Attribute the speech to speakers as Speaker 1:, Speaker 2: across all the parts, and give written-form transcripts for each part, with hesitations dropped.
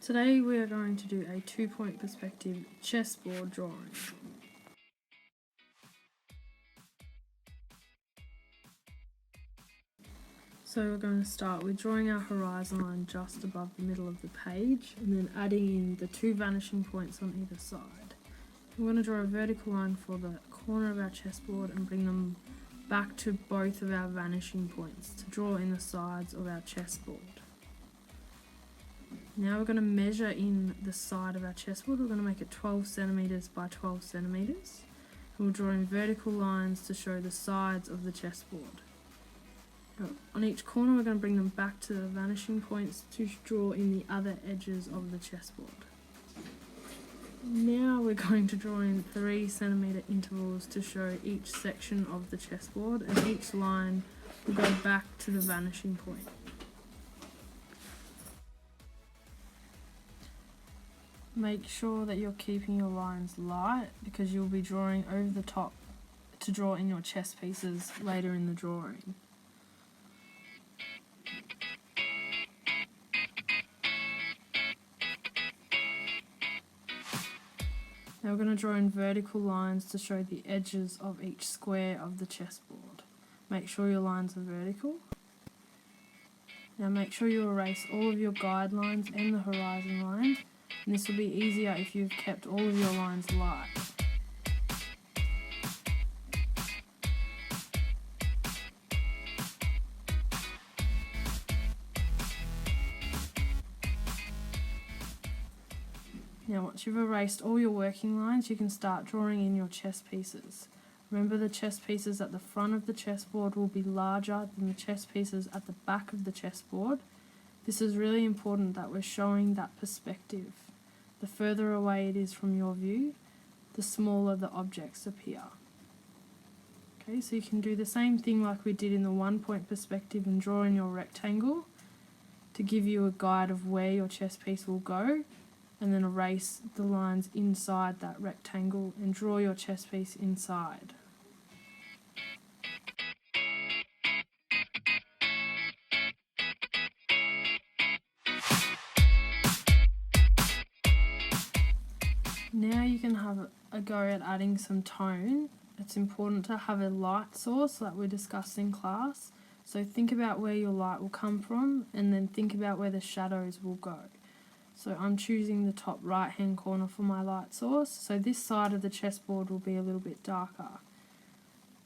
Speaker 1: Today we are going to do a 2-point perspective chessboard drawing. So we're going to start with drawing our horizon line just above the middle of the page and then adding in the 2 vanishing points on either side. We're going to draw a vertical line for the corner of our chessboard and bring them back to both of our vanishing points to draw in the sides of our chessboard. Now we're going to measure in the side of our chessboard. We're going to make it 12 centimeters by 12 centimeters. And we'll draw in vertical lines to show the sides of the chessboard. On each corner we're going to bring them back to the vanishing points to draw in the other edges of the chessboard. Now we're going to draw in 3 centimeter intervals to show each section of the chessboard, and each line will go back to the vanishing point. Make sure that you're keeping your lines light because you'll be drawing over the top to draw in your chess pieces later in the drawing. Now we're going to draw in vertical lines to show the edges of each square of the chessboard. Make sure your lines are vertical. Now make sure you erase all of your guidelines and the horizon line. And this will be easier if you've kept all of your lines light. Now once you've erased all your working lines, you can start drawing in your chess pieces. Remember, the chess pieces at the front of the chessboard will be larger than the chess pieces at the back of the chessboard. This is really important that we're showing that perspective. The further away it is from your view, the smaller the objects appear. Okay, so you can do the same thing like we did in the 1-point perspective and draw in your rectangle to give you a guide of where your chess piece will go, and then erase the lines inside that rectangle and draw your chess piece inside. Now you can have a go at adding some tone. It's important to have a light source that we discussed in class. So think about where your light will come from and then think about where the shadows will go. So I'm choosing the top right hand corner for my light source. So this side of the chessboard will be a little bit darker.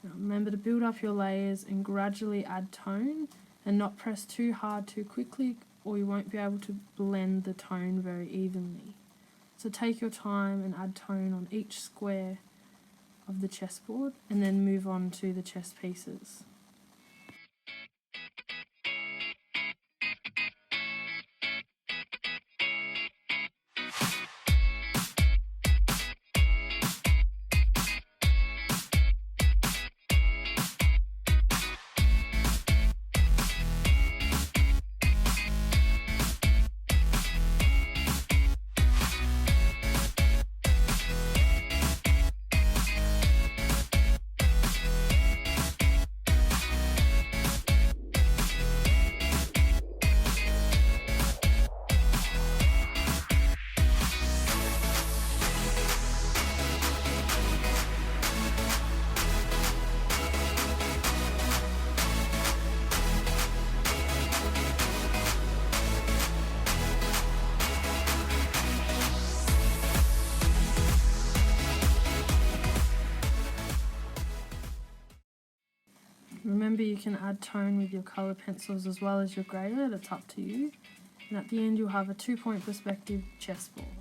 Speaker 1: Now remember to build up your layers and gradually add tone and not press too hard too quickly, or you won't be able to blend the tone very evenly. So take your time and add tone on each square of the chessboard and then move on to the chess pieces. Remember, you can add tone with your colour pencils as well as your grayer, that's up to you. And at the end you'll have a 2-point perspective chessboard.